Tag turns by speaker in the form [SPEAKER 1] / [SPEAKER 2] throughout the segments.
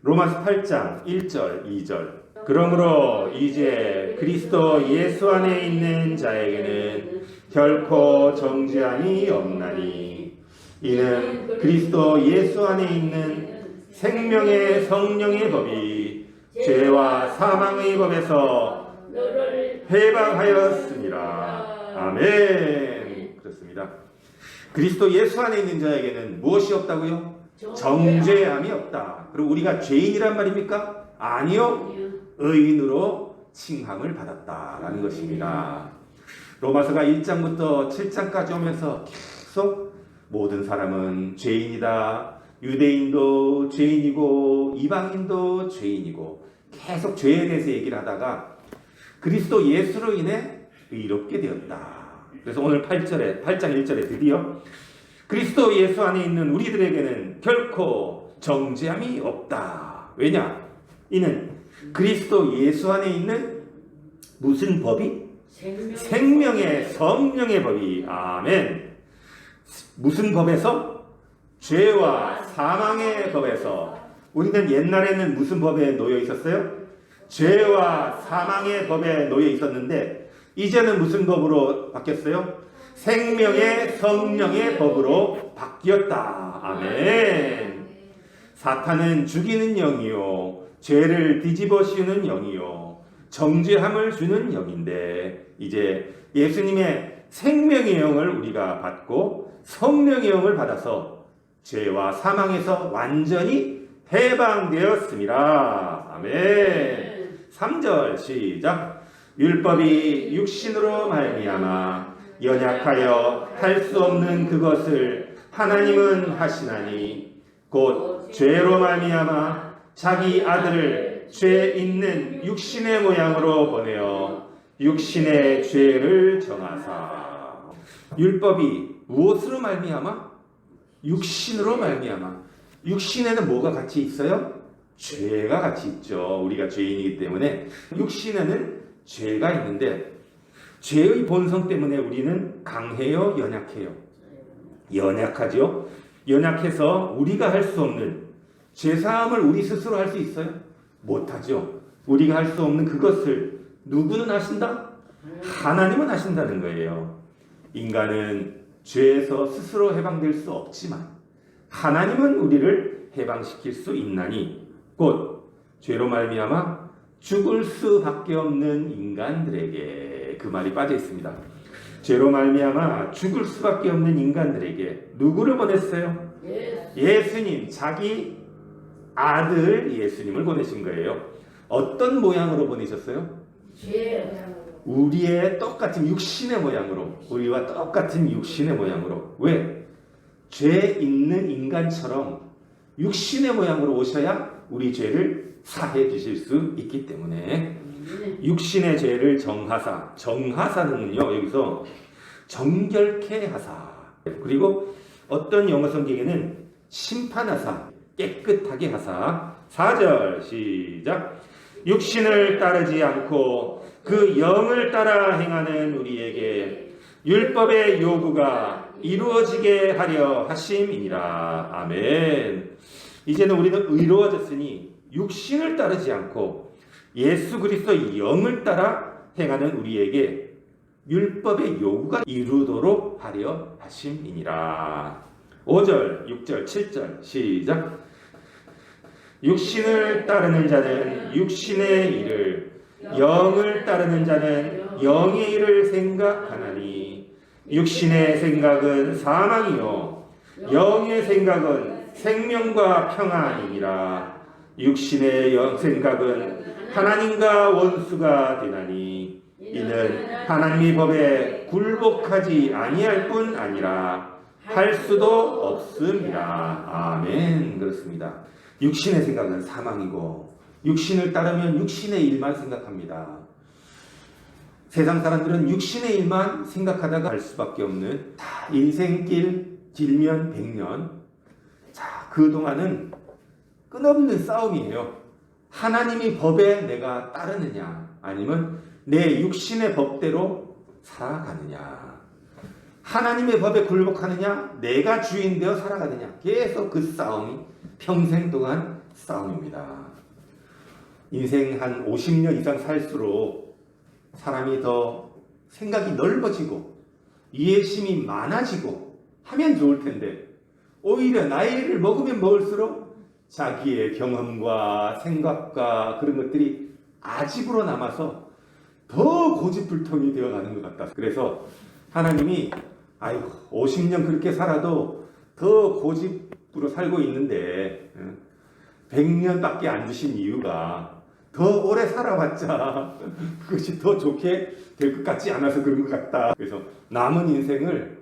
[SPEAKER 1] 로마서 8장 1절 2절. 그러므로 이제 그리스도 예수 안에 있는 자에게는 결코 정죄함이 없나니 이는 그리스도 예수 안에 있는 생명의 성령의 법이 죄와 사망의 법에서 해방하였습니다. 아멘. 그렇습니다. 그리스도 예수 안에 있는 자에게는 무엇이 없다고요? 정죄함이 없다. 그리고 우리가 죄인이란 말입니까? 아니요. 의인으로 칭함을 받았다라는 것입니다. 로마서가 1장부터 7장까지 오면서 계속 모든 사람은 죄인이다. 유대인도 죄인이고 이방인도 죄인이고 계속 죄에 대해서 얘기를 하다가 그리스도 예수로 인해 의롭게 되었다. 그래서 오늘 8장 1절에 드디어 그리스도 예수 안에 있는 우리들에게는 결코 정죄함이 없다. 왜냐? 이는 그리스도 예수 안에 있는 무슨 법이? 생명의 성령의 법이. 아멘. 무슨 법에서? 죄와 사망의 법에서. 우리는 옛날에는 무슨 법에 놓여 있었어요? 죄와 사망의 법에 놓여 있었는데 이제는 무슨 법으로 바뀌었어요? 생명의 성령의 법으로 바뀌었다. 아멘. 사탄은 죽이는 영이요 죄를 뒤집어 씌우는 영이요 정죄함을 주는 영인데 이제 예수님의 생명의 영을 우리가 받고 성령의 영을 받아서 죄와 사망에서 완전히 해방되었습니다. 아멘. 3절 시작. 율법이 육신으로 말미암아 연약하여 할 수 없는 그것을 하나님은 하시나니 곧 죄로 말미암아 자기 아들을 죄 있는 육신의 모양으로 보내어 육신의 죄를 정하사. 율법이 무엇으로 말미암아? 육신으로 말미암아. 육신에는 뭐가 같이 있어요? 죄가 같이 있죠. 우리가 죄인이기 때문에 육신에는 죄가 있는데 죄의 본성 때문에 우리는 강해요, 연약해요? 연약하죠. 연약해서 우리가 할 수 없는 죄사함을 우리 스스로 할 수 있어요? 못하죠. 우리가 할 수 없는 그것을 누구는 하신다? 하나님은 하신다는 거예요. 인간은 죄에서 스스로 해방될 수 없지만 하나님은 우리를 해방시킬 수 있나니 곧 죄로 말미암아 죽을 수밖에 없는 인간들에게. 그 말이 빠져 있습니다. 죄로 말미암아 죽을 수밖에 없는 인간들에게 누구를 보냈어요? 예수님, 자기 아들 예수님을 보내신 거예요. 어떤 모양으로 보내셨어요? 우리의 똑같은 육신의 모양으로. 우리와 똑같은 육신의 모양으로. 왜? 죄 있는 인간처럼 육신의 모양으로 오셔야 우리 죄를 사해 주실 수 있기 때문에 육신의 죄를 정하사. 정하사는요 여기서 정결케 하사. 그리고 어떤 영어 성경에는 심판하사, 깨끗하게 하사. 4절 시작. 육신을 따르지 않고 그 영을 따라 행하는 우리에게 율법의 요구가 이루어지게 하려 하심이니라. 아멘. 이제는 우리는 의로워졌으니 육신을 따르지 않고 예수 그리스도의 영을 따라 행하는 우리에게 율법의 요구가 이루도록 하려 하심이니라. 5절, 6절, 7절 시작. 육신을 따르는 자는 육신의 일을, 영을 따르는 자는 영의 일을 생각하나니 육신의 생각은 사망이요 영의 생각은 생명과 평안이니라. 육신의 생각은 하나님과 원수가 되나니 이는 하나님의 법에 굴복하지 아니할 뿐 아니라 할 수도 없습니다. 아멘. 그렇습니다. 육신의 생각은 사망이고 육신을 따르면 육신의 일만 생각합니다. 세상 사람들은 육신의 일만 생각하다가 갈 수밖에 없는 인생길 길면 100년. 자, 그동안은 끝없는 싸움이에요. 하나님의 법에 내가 따르느냐 아니면 내 육신의 법대로 살아가느냐. 하나님의 법에 굴복하느냐, 내가 주인 되어 살아가느냐, 계속 그 싸움이 평생 동안 싸움입니다. 인생 한 50년 이상 살수록 사람이 더 생각이 넓어지고 이해심이 많아지고 하면 좋을 텐데, 오히려 나이를 먹으면 먹을수록 자기의 경험과 생각과 그런 것들이 아집으로 남아서 더 고집불통이 되어가는 것 같다. 그래서 하나님이 50년 그렇게 살아도 더 고집으로 살고 있는데 100년밖에 안 주신 이유가 더 오래 살아봤자 그것이 더 좋게 될 것 같지 않아서 그런 것 같다. 그래서 남은 인생을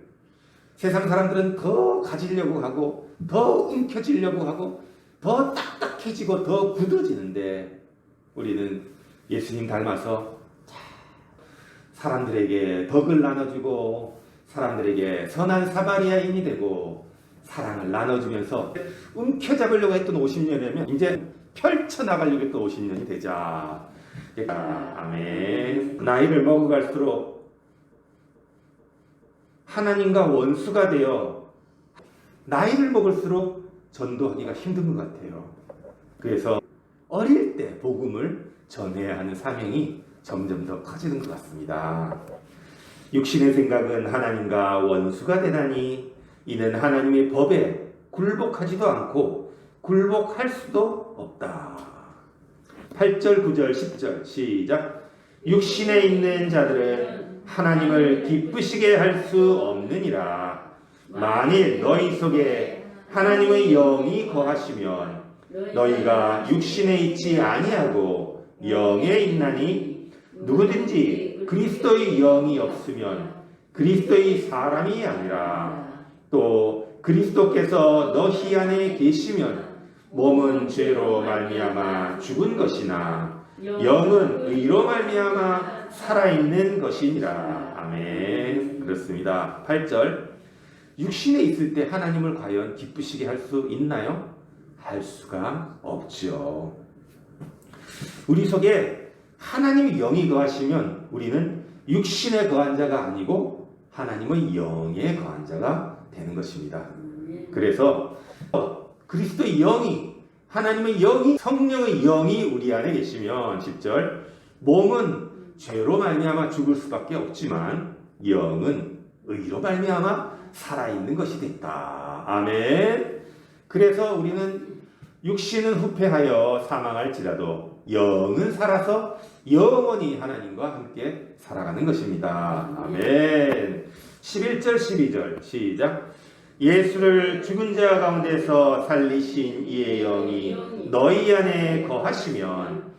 [SPEAKER 1] 세상 사람들은 더 가지려고 하고 더 움켜쥐려고 하고 더 딱딱해지고 더 굳어지는데, 우리는 예수님 닮아서 사람들에게 덕을 나눠주고 사람들에게 선한 사마리아인이 되고 사랑을 나눠주면서 움켜잡으려고 했던 50년이면 이제 펼쳐나가려고 했던 50년이 되자. 아멘. 나이를 먹어갈수록 하나님과 원수가 되어 나이를 먹을수록 전도하기가 힘든 것 같아요. 그래서 어릴 때 복음을 전해야 하는 사명이 점점 더 커지는 것 같습니다. 육신의 생각은 하나님과 원수가 되나니 이는 하나님의 법에 굴복하지도 않고 굴복할 수도 없다. 8절, 9절, 10절 시작. 육신에 있는 자들은 하나님을 기쁘시게 할 수 없느니라. 만일 너희 속에 하나님의 영이 거하시면 너희가 육신에 있지 아니하고 영에 있나니 누구든지 그리스도의 영이 없으면 그리스도의 사람이 아니라. 또 그리스도께서 너희 안에 계시면 몸은 죄로 말미암아 죽은 것이나 영은 의로 말미암아 살아있는 것이니라. 아멘. 그렇습니다. 8절. 육신에 있을 때 하나님을 과연 기쁘시게 할 수 있나요? 할 수가 없죠. 우리 속에 하나님의 영이 거하시면 우리는 육신에 거한 자가 아니고 하나님의 영에 거한 자가 되는 것입니다. 그래서 그리스도의 영이, 하나님의 영이, 성령의 영이 우리 안에 계시면 10절. 몸은 죄로 말미암아 죽을 수밖에 없지만 영은 의로 말미암아 살아있는 것이 됐다. 아멘. 그래서 우리는 육신은 후패하여 사망할지라도 영은 살아서 영원히 하나님과 함께 살아가는 것입니다. 아멘. 11절 12절 시작. 예수를 죽은 자 가운데서 살리신 이의 영이 너희 안에 거하시면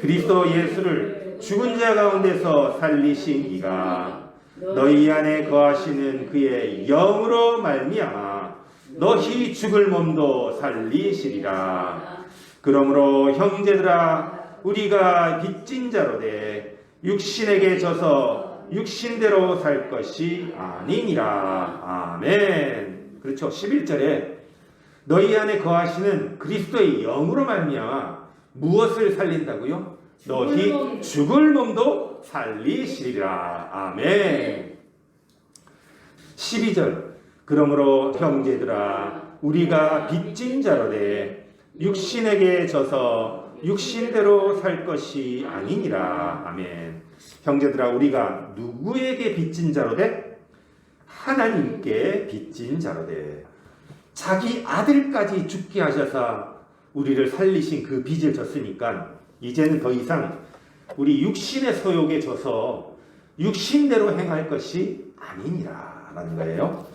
[SPEAKER 1] 그리스도 예수를 죽은 자 가운데서 살리신 이가 너희 안에 거하시는 그의 영으로 말미암아 너희 죽을 몸도 살리시리라. 그러므로 형제들아, 우리가 빚진 자로되 육신에게 져서 육신대로 살 것이 아니니라. 아멘. 그렇죠. 11절에 너희 안에 거하시는 그리스도의 영으로 말미암아 무엇을 살린다고요? 너희 죽을 몸도 살리시리라. 아멘. 12절. 그러므로 형제들아, 우리가 빚진 자로되 육신에게 져서 육신대로 살 것이 아니니라. 아멘. 형제들아, 우리가 누구에게 빚진 자로되? 하나님께 빚진 자로되. 자기 아들까지 죽게 하셔서 우리를 살리신 그 빚을 졌으니까 이제는 더 이상 우리 육신의 소욕에 져서 육신대로 행할 것이 아니니라 라는 거예요.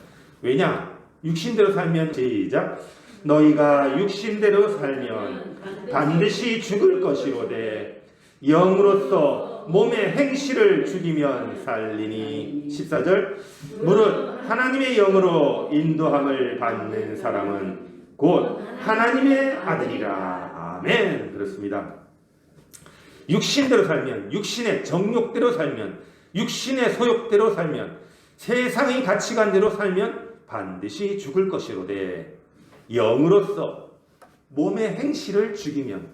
[SPEAKER 1] 왜냐? 육신대로 살면, 시작. 너희가 육신대로 살면 반드시 죽을 것이로되 영으로서 몸의 행실을 죽이면 살리니. 14절. 무릇 하나님의 영으로 인도함을 받는 사람은 곧 하나님의 아들이라. 아멘. 그렇습니다. 육신대로 살면, 육신의 정욕대로 살면, 육신의 소욕대로 살면, 세상의 가치관대로 살면 반드시 죽을 것이로되 영으로서 몸의 행실을 죽이면,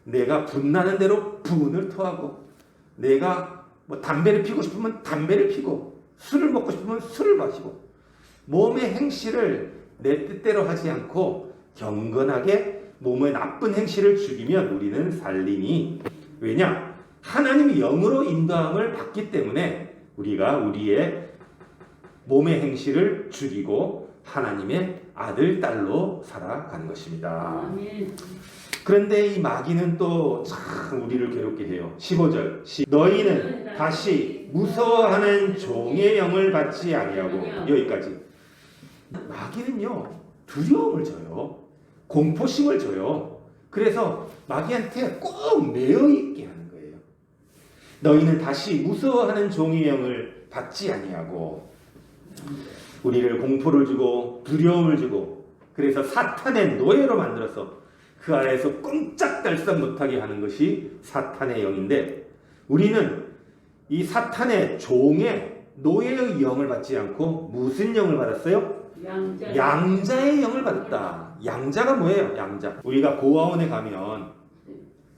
[SPEAKER 1] 내가 분나는 대로 분을 토하고 내가 담배를 피우고 싶으면 담배를 피고 술을 먹고 싶으면 술을 마시고 몸의 행실을 내 뜻대로 하지 않고 경건하게 몸의 나쁜 행실을 죽이면 우리는 살리니 왜냐? 하나님이 영으로 인도함을 받기 때문에 우리가 우리의 몸의 행실을 죽이고 하나님의 아들, 딸로 살아가는 것입니다.
[SPEAKER 2] 아멘.
[SPEAKER 1] 그런데 이 마귀는 또 참 우리를 괴롭게 해요. 15절 너희는 다시 무서워하는 종의 영을 받지 아니하고 여기까지. 마귀는요 두려움을 줘요. 공포심을 줘요. 그래서 마귀한테 꼭 매여 있게 하는 거예요. 너희는 다시 무서워하는 종의 영을 받지 아니하고 우리를 공포를 주고 두려움을 주고 그래서 사탄의 노예로 만들어서 그 아래에서 꼼짝달싹 못하게 하는 것이 사탄의 영인데 우리는 이 사탄의 종의 노예의 영을 받지 않고 무슨 영을 받았어요? 양자의 영을 받았다. 양자가 뭐예요? 양자. 우리가 고아원에 가면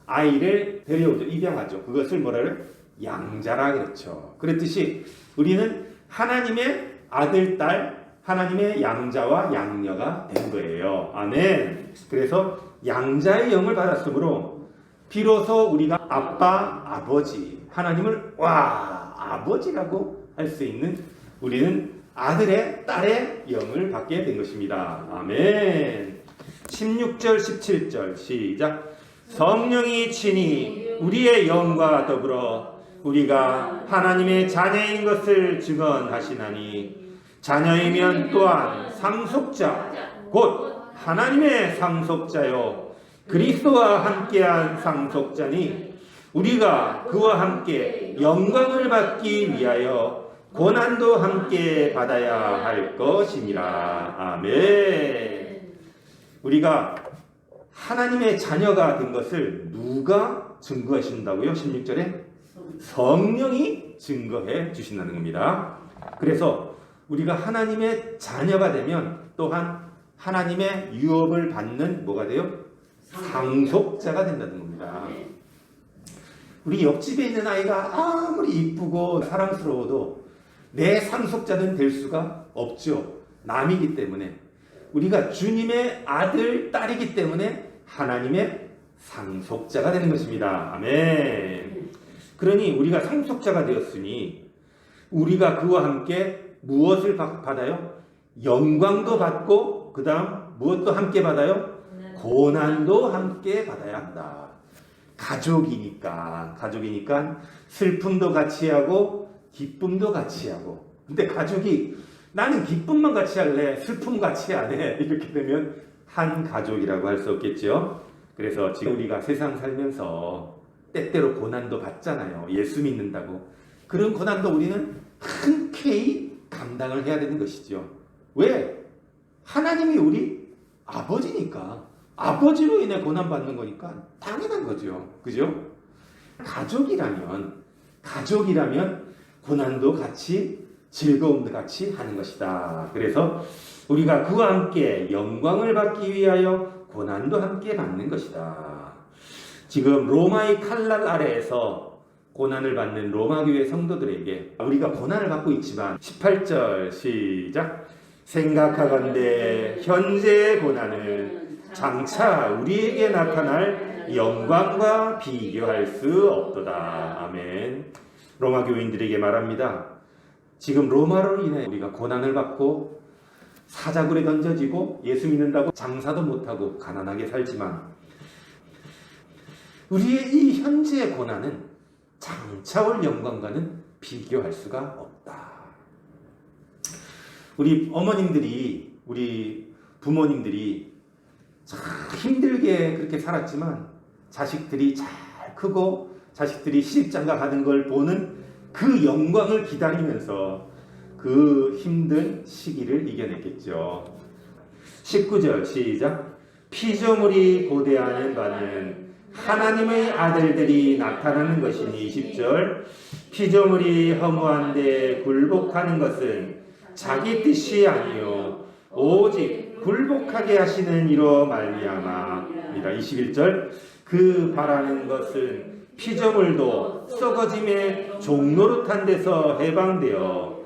[SPEAKER 1] 아이를 데려오죠. 입양하죠. 그것을 뭐라 그래요? 양자라 그랬죠. 그랬듯이 우리는 하나님의 아들, 딸, 하나님의 양자와 양녀가 된 거예요. 아멘. 그래서 양자의 영을 받았으므로 비로소 우리가 아빠, 아버지, 하나님을 아버지라고 할 수 있는 우리는 아들의, 딸의 영을 받게 된 것입니다. 아멘. 16절, 17절 시작. 성령이 친히 우리의 영과 더불어 우리가 하나님의 자녀인 것을 증언하시나니 자녀이면 또한 상속자 곧 하나님의 상속자요 그리스도와 함께한 상속자니 우리가 그와 함께 영광을 받기 위하여 고난도 함께 받아야 할 것이니라. 아멘. 우리가 하나님의 자녀가 된 것을 누가 증거해 주신다고요? 16절에 성령이 증거해 주신다는 겁니다. 그래서 우리가 하나님의 자녀가 되면 또한 하나님의 유업을 받는 뭐가 돼요? 상속자가 된다는 겁니다. 우리 옆집에 있는 아이가 아무리 이쁘고 사랑스러워도 내 상속자는 될 수가 없죠. 남이기 때문에. 우리가 주님의 아들, 딸이기 때문에 하나님의 상속자가 되는 것입니다. 아멘. 그러니 우리가 상속자가 되었으니 우리가 그와 함께 무엇을 받아요? 영광도 받고 그 다음 무엇도 함께 받아요? 고난도 함께 받아야 한다. 가족이니까 슬픔도 같이 하고 기쁨도 같이 하고 근데 가족이 나는 기쁨만 같이 할래 슬픔 같이 안 해 이렇게 되면 한 가족이라고 할 수 없겠죠. 그래서 지금 우리가 세상 살면서 때때로 고난도 받잖아요. 예수 믿는다고. 그런 고난도 우리는 흔쾌히 감당을 해야 되는 것이죠. 왜? 하나님이 우리 아버지니까. 아버지로 인해 고난받는 거니까 당연한 거죠. 그죠? 가족이라면 고난도 같이 즐거움도 같이 하는 것이다. 그래서 우리가 그와 함께 영광을 받기 위하여 고난도 함께 받는 것이다. 지금 로마의 칼날 아래에서 고난을 받는 로마교회 성도들에게 우리가 고난을 받고 있지만 18절 시작. 생각하건대 현재의 고난은 장차 우리에게 나타날 영광과 비교할 수 없도다. 아멘. 로마 교인들에게 말합니다. 지금 로마로 인해 우리가 고난을 받고 사자굴에 던져지고 예수 믿는다고 장사도 못하고 가난하게 살지만 우리의 이 현재의 고난은 장차 올 영광과는 비교할 수가 없다. 우리 어머님들이 우리 부모님들이 참 힘들게 그렇게 살았지만 자식들이 잘 크고 자식들이 시집장가 가는 걸 보는 그 영광을 기다리면서 그 힘든 시기를 이겨냈겠죠. 19절 시작. 피조물이 고대하는 바는 하나님의 아들들이 나타나는 것이니 20절. 피조물이 허무한데 굴복하는 것은 자기 뜻이 아니요 오직 굴복하게 하시는 이로 말미암아입니다. 21절. 그 바라는 것은 피조물도 썩어짐의 종노릇한 데서 해방되어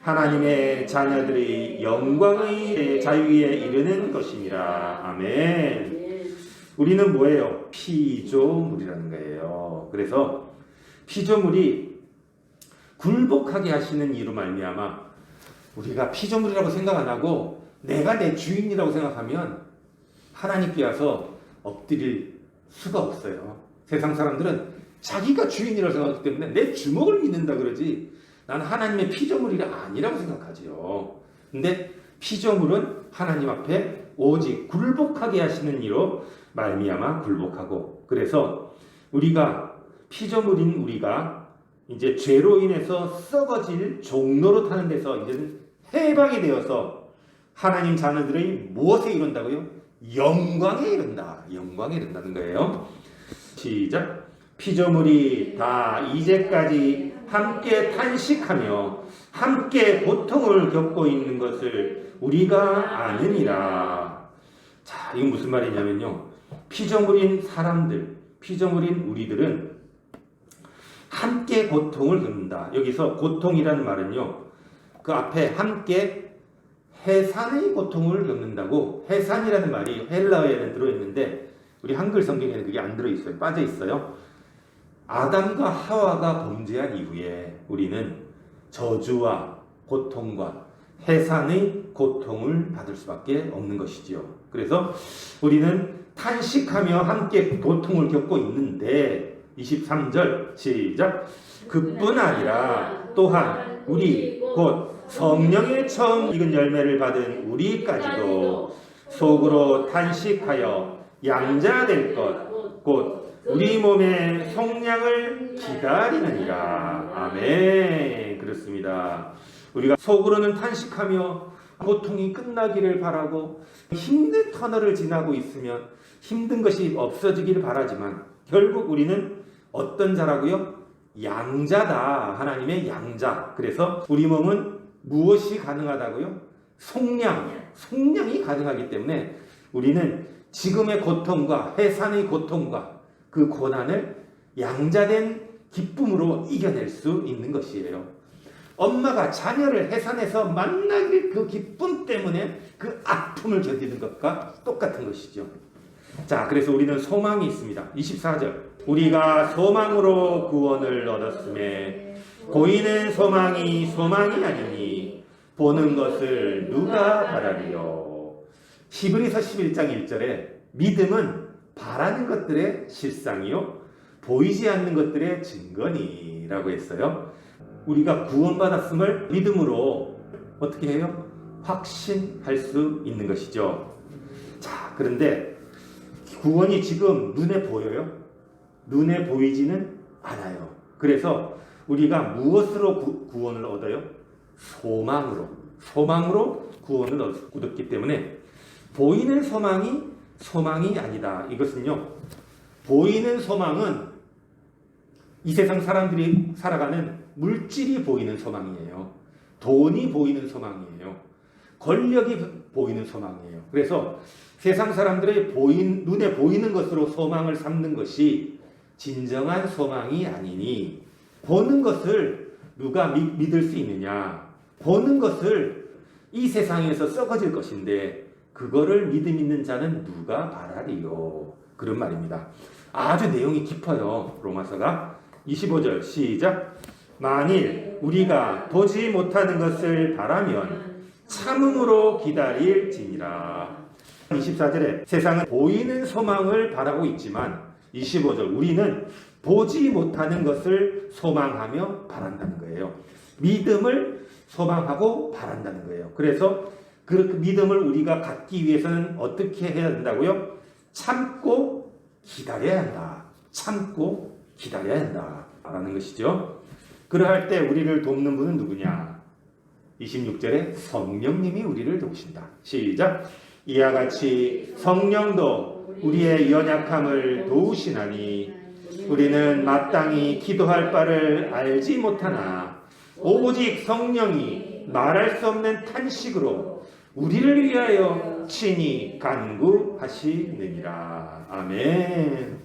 [SPEAKER 1] 하나님의 자녀들의 영광의 자유에 이르는 것입니다. 아멘. 우리는 뭐예요? 피조물이라는 거예요. 그래서 피조물이 굴복하게 하시는 이로 말미암아 우리가 피조물이라고 생각 안 하고 내가 내 주인이라고 생각하면 하나님께 와서 엎드릴 수가 없어요. 세상 사람들은 자기가 주인이라고 생각하기 때문에 내 주먹을 믿는다 그러지 나는 하나님의 피조물이 아니라고 생각하지요. 근데 피조물은 하나님 앞에 오직 굴복하게 하시는 이로 말미암아 굴복하고, 그래서 우리가 피조물인 우리가 이제 죄로 인해서 썩어질 종로로 타는 데서 이제는 해방이 되어서 하나님 자녀들의 무엇에 이른다고요? 영광에 이른다. 영광에 이른다는 거예요. 시작. 피조물이 다 이제까지 함께 탄식하며 함께 고통을 겪고 있는 것을 우리가 아느니라. 자, 이건 무슨 말이냐면요. 피조물인 사람들, 피조물인 우리들은 함께 고통을 겪는다. 여기서 고통이라는 말은요. 그 앞에 함께 해산의 고통을 겪는다고, 해산이라는 말이 헬라어에는 들어있는데 우리 한글 성경에는 그게 안 들어있어요. 빠져있어요. 아담과 하와가 범죄한 이후에 우리는 저주와 고통과 해산의 고통을 받을 수밖에 없는 것이지요. 그래서 우리는 탄식하며 함께 고통을 겪고 있는데 23절 시작. 그뿐 아니라 또한 우리 곧 성령의 처음 익은 열매를 받은 우리까지도 속으로 탄식하여 양자될 것 곧 우리 몸의 속량을 기다리느니라. 아멘. 그렇습니다. 우리가 속으로는 탄식하며 고통이 끝나기를 바라고 힘든 터널을 지나고 있으면 힘든 것이 없어지기를 바라지만 결국 우리는 어떤 자라고요? 양자다. 하나님의 양자. 그래서 우리 몸은 무엇이 가능하다고요? 속량이 가능하기 때문에 우리는 지금의 고통과 해산의 고통과 그 고난을 양자된 기쁨으로 이겨낼 수 있는 것이에요. 엄마가 자녀를 해산해서 만나길 그 기쁨 때문에 그 아픔을 견디는 것과 똑같은 것이죠. 자, 그래서 우리는 소망이 있습니다. 24절. 우리가 소망으로 구원을 얻었음에 보이는 소망이 소망이 아니니 보는 것을 누가 바라리요. 히브리서 11장 1절에 믿음은 바라는 것들의 실상이요 보이지 않는 것들의 증거니라고 했어요. 우리가 구원받았음을 믿음으로 어떻게 해요? 확신할 수 있는 것이죠. 자, 그런데 구원이 지금 눈에 보여요? 눈에 보이지는 않아요. 그래서 우리가 무엇으로 구원을 얻어요? 소망으로 구원을 얻었기 때문에 보이는 소망이 아니다. 이것은요, 보이는 소망은 이 세상 사람들이 살아가는 물질이 보이는 소망이에요. 돈이 보이는 소망이에요. 권력이 보이는 소망이에요. 그래서 세상 사람들의 눈에 보이는 것으로 소망을 삼는 것이 진정한 소망이 아니니, 보는 것을 누가 믿을 수 있느냐? 보는 것을 이 세상에서 썩어질 것인데 그거를 믿음 있는 자는 누가 바라리요? 그런 말입니다. 아주 내용이 깊어요. 로마서가. 25절 시작. 만일 우리가 보지 못하는 것을 바라면 참음으로 기다릴지니라. 24절에 세상은 보이는 소망을 바라고 있지만 25절 우리는 보지 못하는 것을 소망하며 바란다는 거예요. 믿음을 소망하고 바란다는 거예요. 그래서 그 믿음을 우리가 갖기 위해서는 어떻게 해야 된다고요? 참고 기다려야 한다. 참고 기다려야 한다. 라는 것이죠. 그러할 때 우리를 돕는 분은 누구냐? 26절에 성령님이 우리를 도우신다. 시작. 이와 같이 성령도 우리의 연약함을 도우시나니 우리는 마땅히 기도할 바를 알지 못하나 오직 성령이 말할 수 없는 탄식으로 우리를 위하여 친히 간구하시느니라. 아멘.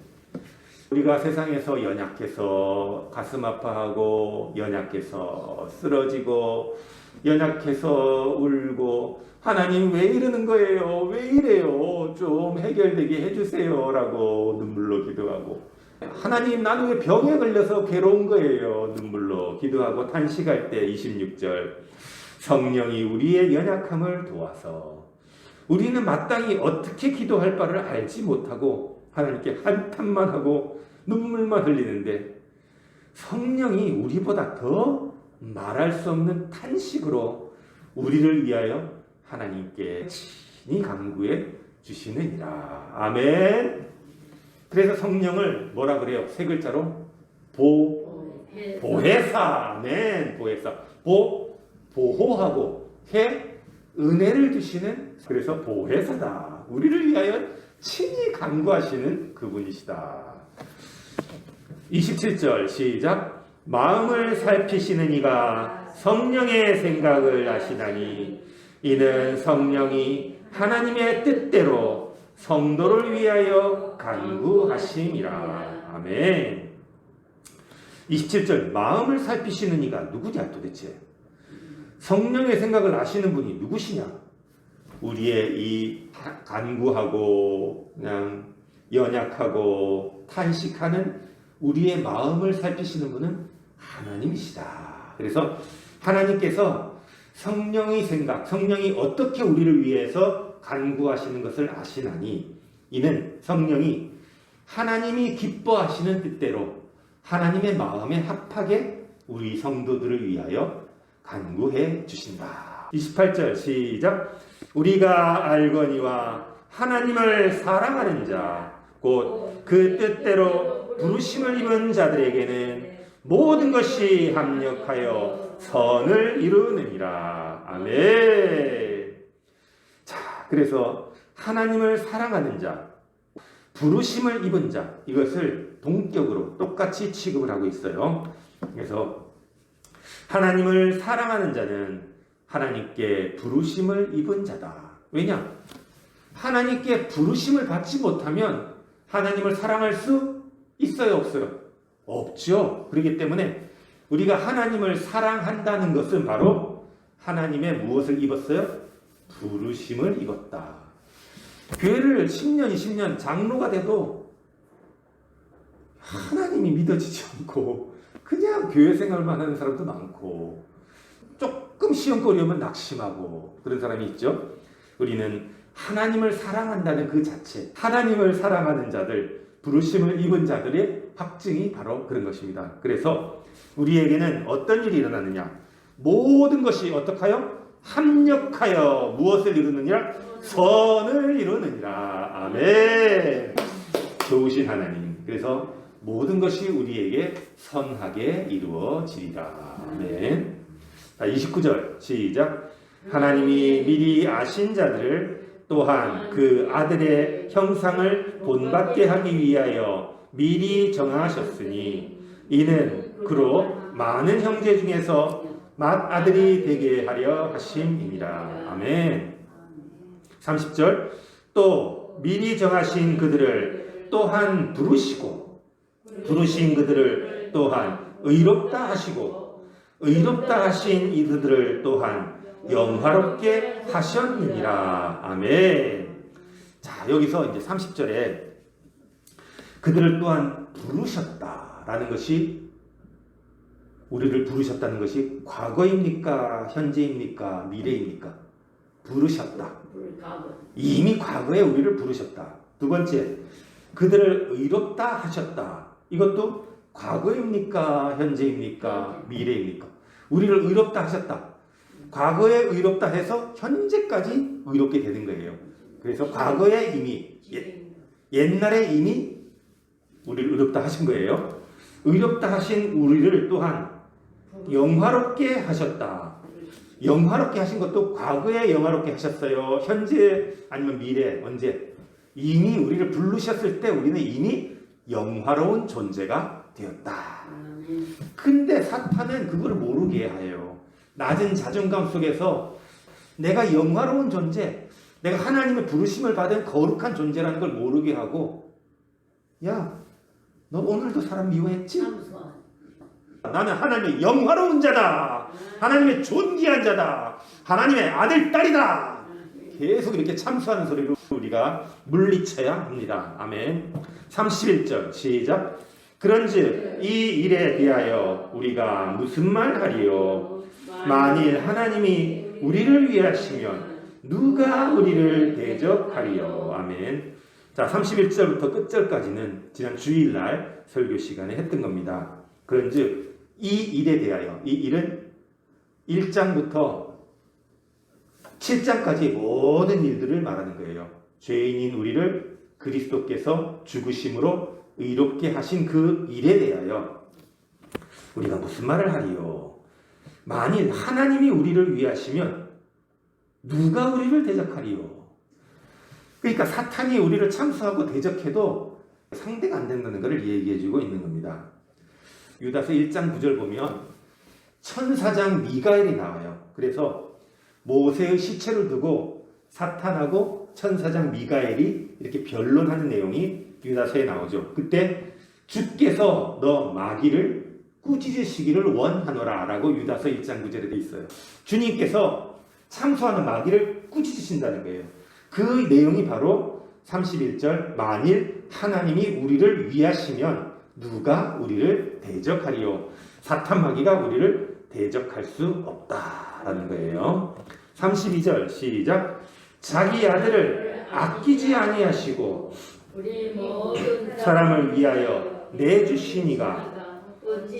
[SPEAKER 1] 우리가 세상에서 연약해서 가슴 아파하고 연약해서 쓰러지고 연약해서 울고 하나님 왜 이러는 거예요? 왜 이래요? 좀 해결되게 해주세요 라고 눈물로 기도하고 하나님 나는 왜 병에 걸려서 괴로운 거예요? 눈물로 기도하고 탄식할 때 26절 성령이 우리의 연약함을 도와서 우리는 마땅히 어떻게 기도할 바를 알지 못하고 하나님께 한탄만 하고 눈물만 흘리는데 성령이 우리보다 더 말할 수 없는 탄식으로 우리를 위하여 하나님께 친히 간구해 주시느니라. 아멘. 그래서 성령을 뭐라 그래요? 세 글자로 보혜사. 아멘. 보혜사. 보호하고 해 은혜를 주시는 그래서 보혜사다. 우리를 위하여 친히 간구하시는 그분이시다. 27절 시작. 마음을 살피시는 이가 성령의 생각을 아시나니 이는 성령이 하나님의 뜻대로 성도를 위하여 간구하심이라. 아멘. 27절 마음을 살피시는 이가 누구냐 도대체? 성령의 생각을 아시는 분이 누구시냐? 우리의 이 간구하고 그냥 연약하고 탄식하는 우리의 마음을 살피시는 분은 하나님이시다. 그래서 하나님께서 성령이 어떻게 우리를 위해서 간구하시는 것을 아시나니 이는 성령이 하나님이 기뻐하시는 뜻대로 하나님의 마음에 합하게 우리 성도들을 위하여 간구해 주신다. 28절 시작. 우리가 알거니와 하나님을 사랑하는 자 곧 그 뜻대로 부르심을 입은 자들에게는 모든 것이 합력하여 선을 이루느니라. 아멘. 자, 그래서 하나님을 사랑하는 자, 부르심을 입은 자, 이것을 동격으로 똑같이 취급을 하고 있어요. 그래서 하나님을 사랑하는 자는 하나님께 부르심을 입은 자다. 왜냐? 하나님께 부르심을 받지 못하면 하나님을 사랑할 수 있어요, 없어요? 없죠. 그렇기 때문에 우리가 하나님을 사랑한다는 것은 바로 하나님의 무엇을 입었어요? 부르심을 입었다. 교회를 10년, 20년 장로가 돼도 하나님이 믿어지지 않고 그냥 교회 생활만 하는 사람도 많고 조금 시험거리 오면 낙심하고 그런 사람이 있죠. 우리는 하나님을 사랑한다는 그 자체, 하나님을 사랑하는 자들, 부르심을 입은 자들의 확증이 바로 그런 것입니다. 그래서 우리에게는 어떤 일이 일어나느냐? 모든 것이 어떡하여? 합력하여 무엇을 이루느니라? 선을 이루느니라. 아멘. 좋으신 하나님. 그래서 모든 것이 우리에게 선하게 이루어지리라. 아멘. 29절 시작. 하나님이 미리 아신 자들을 또한 그 아들의 형상을 본받게 하기 위하여 미리 정하셨으니 이는 그로 많은 형제 중에서 맏아들이 되게 하려 하심이니라. 아멘. 30절 또 미리 정하신 그들을 또한 부르시고 부르신 그들을 또한 의롭다 하시고 의롭다 하신 이들을 또한 영화롭게 하셨느니라. 아멘. 자, 여기서 이제 30절에 그들을 또한 부르셨다라는 것이 우리를 부르셨다는 것이 과거입니까? 현재입니까? 미래입니까? 부르셨다. 이미 과거에 우리를 부르셨다. 두 번째, 그들을 의롭다 하셨다. 이것도 과거입니까? 현재입니까? 미래입니까? 우리를 의롭다 하셨다. 과거에 의롭다 해서 현재까지 의롭게 되는 거예요. 그래서 과거에 이미 옛날에 이미 우리를 의롭다 하신 거예요. 의롭다 하신 우리를 또한 영화롭게 하셨다. 영화롭게 하신 것도 과거에 영화롭게 하셨어요. 현재 아니면 미래 언제? 이미 우리를 부르셨을 때 우리는 이미 영화로운 존재가 되었다. 근데 사탄은 그걸 모르게 해요. 낮은 자존감 속에서 내가 영화로운 존재, 내가 하나님의 부르심을 받은 거룩한 존재라는 걸 모르게 하고, 야, 너 오늘도 사람 미워했지? 나는 하나님의 영화로운 자다. 하나님의 존귀한 자다. 하나님의 아들, 딸이다. 계속 이렇게 참수하는 소리로 우리가 물리쳐야 합니다. 아멘. 31절 시작. 그런즉 이 일에 대하여 우리가 무슨 말 하리요? 만일 하나님이 우리를 위하시면 누가 우리를 대적하리요? 아멘. 자, 31절부터 끝절까지는 지난 주일날 설교 시간에 했던 겁니다. 그런즉 이 일에 대하여, 이 일은 1장부터 7장까지의 모든 일들을 말하는 거예요. 죄인인 우리를 그리스도께서 죽으심으로 의롭게 하신 그 일에 대하여 우리가 무슨 말을 하리요? 만일 하나님이 우리를 위하시면 누가 우리를 대적하리요? 그러니까 사탄이 우리를 참수하고 대적해도 상대가 안 된다는 것을 얘기해주고 있는 겁니다. 유다서 1장 9절 보면 천사장 미가엘이 나와요. 그래서 모세의 시체를 두고 사탄하고 천사장 미가엘이 이렇게 변론하는 내용이 유다서에 나오죠. 그때 주께서 너 마귀를 꾸짖으시기를 원하노라 라고 유다서 1장 9절에 돼 있어요. 주님께서 참수하는 마귀를 꾸짖으신다는 거예요. 그 내용이 바로 31절 만일 하나님이 우리를 위하시면 누가 우리를 대적하리요? 사탄 마귀가 우리를 대적할 수 없다라는 거예요. 32절 시작. 자기 아들을 아끼지 아니하시고 사람을 위하여 내주시니가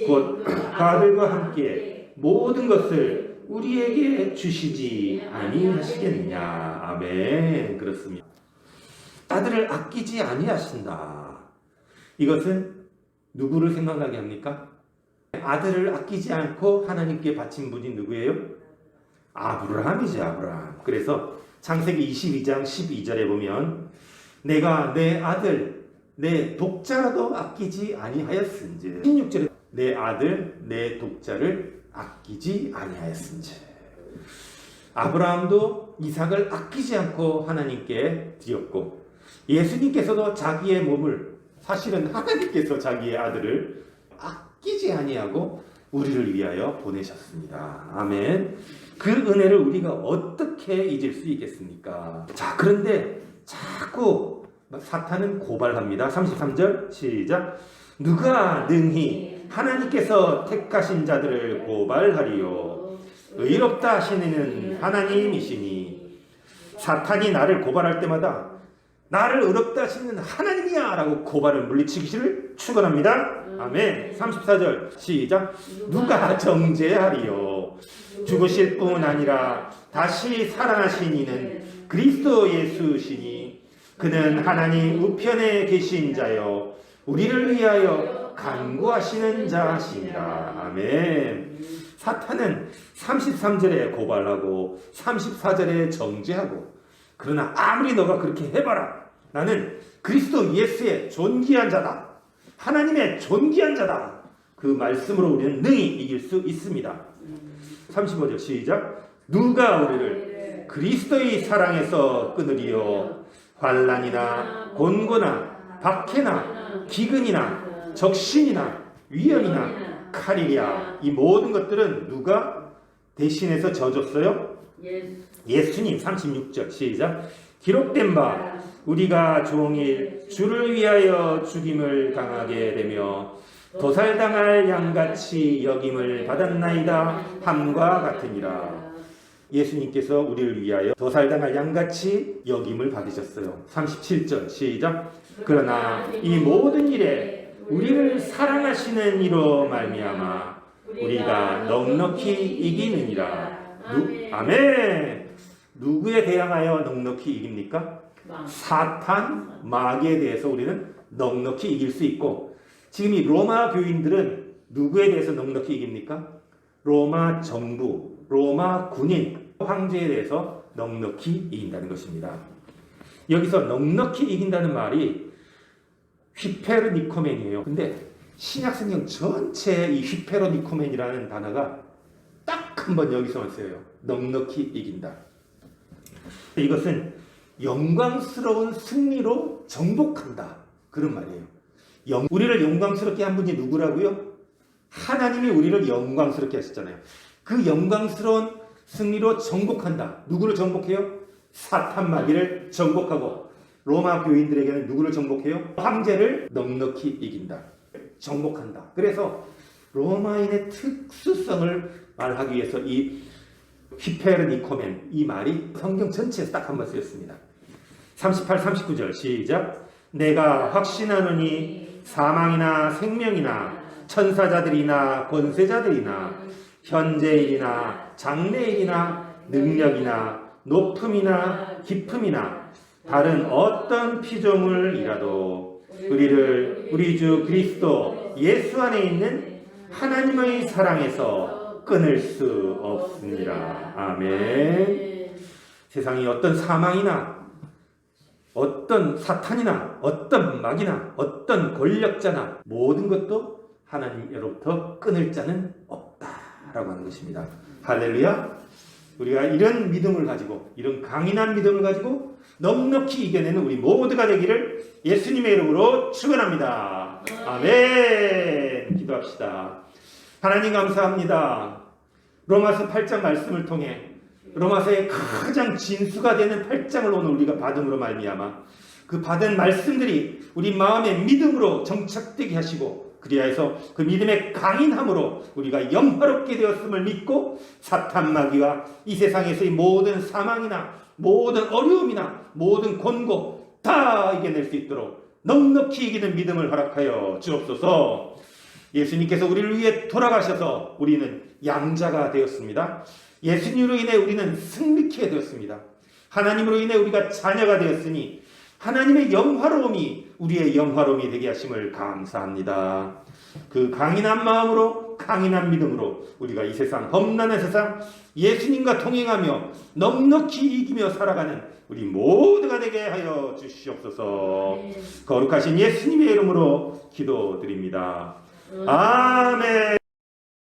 [SPEAKER 1] 곧 아들과 함께 모든 것을 우리에게 주시지 아니하시겠느냐. 아멘. 그렇습니다. 아들을 아끼지 아니하신다. 이것은 누구를 생각나게 합니까? 아들을 아끼지 않고 하나님께 바친 분이 누구예요? 아브라함이지, 아브라함. 그래서 창세기 22장 12절에 보면 내가 내 아들, 내 독자라도 아끼지 아니하였은즉 16절에 내 아들, 내 독자를 아끼지 아니하였은즉 아브라함도 이삭을 아끼지 않고 하나님께 드렸고 예수님께서도 자기의 몸을 사실은 하나님께서 자기의 아들을 아끼지 아니하고 우리를 위하여 보내셨습니다. 아멘. 그 은혜를 우리가 어떻게 잊을 수 있겠습니까? 자, 그런데 자꾸 사탄은 고발합니다. 33절 시작. 누가 능히 하나님께서 택하신 자들을 고발하리요? 의롭다 하시는 하나님이시니. 사탄이 나를 고발할 때마다 나를 의롭다 하시는 하나님이야 라고 고발을 물리치기를 축원합니다. 아멘. 34절 시작. 누가 정죄하리요? 죽으실 뿐 아니라 다시 살아나신 이는 그리스도 예수시니 그는 하나님 우편에 계신 자요 우리를 위하여 간구하시는 자시니라. 아멘. 사탄은 33절에 고발하고 34절에 정죄하고 그러나 아무리 너가 그렇게 해봐라. 나는 그리스도 예수의 존귀한 자다. 하나님의 존귀한 자다. 그 말씀으로 우리는 능히 이길 수 있습니다. 35절 시작. 누가 우리를 그리스도의 사랑에서 끊으리요? 환난이나 곤고나 박해나 기근이나 적신이나 위험이나 칼이랴. 이 모든 것들은 누가 대신해서 져줬어요? 예수님. 36절 시작. 기록된 바 우리가 종일 주를 위하여 죽임을 당하게 되며 도살당할 양같이 여김을 받았나이다 함과 같으니라. 예수님께서 우리를 위하여 도살당할 양같이 여김을 받으셨어요. 37절 시작. 그러나 이 모든 일에 우리를 사랑하시는 이로 말미암아 우리가 넉넉히 이기느니라. 아멘. 누구에 대항하여 넉넉히 이깁니까? 사탄, 마귀에 대해서 우리는 넉넉히 이길 수 있고, 지금 이 로마 교인들은 누구에 대해서 넉넉히 이깁니까? 로마 정부, 로마 군인, 황제에 대해서 넉넉히 이긴다는 것입니다. 여기서 넉넉히 이긴다는 말이 휘페르니코멘이에요. 근데 신약성경 전체에 이 휘페르니코멘이라는 단어가 딱 한 번 여기서만 쓰여요. 넉넉히 이긴다. 이것은 영광스러운 승리로 정복한다. 그런 말이에요. 우리를 영광스럽게 한 분이 누구라고요? 하나님이 우리를 영광스럽게 하셨잖아요. 그 영광스러운 승리로 정복한다. 누구를 정복해요? 사탄 마귀를 정복하고, 로마 교인들에게는 누구를 정복해요? 황제를 넉넉히 이긴다. 정복한다. 그래서 로마인의 특수성을 말하기 위해서 이 히페르니코멘, 이 말이 성경 전체에서 딱 한 번 쓰였습니다. 38, 39절 시작. 내가 확신하노니 사망이나 생명이나 천사자들이나 권세자들이나 현재일이나 장래일이나 능력이나 높음이나 깊음이나 다른 어떤 피조물이라도 우리를 우리 주 그리스도 예수 안에 있는 하나님의 사랑에서 끊을 수 없습니다. 아멘. 세상이 어떤 사망이나 어떤 사탄이나 어떤 마귀나 어떤 권력자나 모든 것도 하나님으로부터 끊을 자는 없다라고 하는 것입니다. 할렐루야. 우리가 이런 믿음을 가지고, 이런 강인한 믿음을 가지고 넉넉히 이겨내는 우리 모두가 되기를 예수님의 이름으로 축원합니다. 아멘. 기도합시다. 하나님 감사합니다. 로마서 8장 말씀을 통해 로마서의 가장 진수가 되는 8장을 오늘 우리가 받음으로 말미암아 그 받은 말씀들이 우리 마음의 믿음으로 정착되게 하시고, 그리하여서 그 믿음의 강인함으로 우리가 영화롭게 되었음을 믿고 사탄 마귀와 이 세상에서의 모든 사망이나 모든 어려움이나 모든 곤고 다 이겨낼 수 있도록 넉넉히 이기는 믿음을 허락하여 주옵소서. 예수님께서 우리를 위해 돌아가셔서 우리는 양자가 되었습니다. 예수님으로 인해 우리는 승리케 되었습니다. 하나님으로 인해 우리가 자녀가 되었으니 하나님의 영화로움이 우리의 영화로움이 되게 하심을 감사합니다. 그 강인한 마음으로, 강인한 믿음으로 우리가 이 세상, 험난한 세상 예수님과 동행하며 넉넉히 이기며 살아가는 우리 모두가 되게 하여 주시옵소서. 거룩하신 예수님의 이름으로 기도드립니다. 아멘.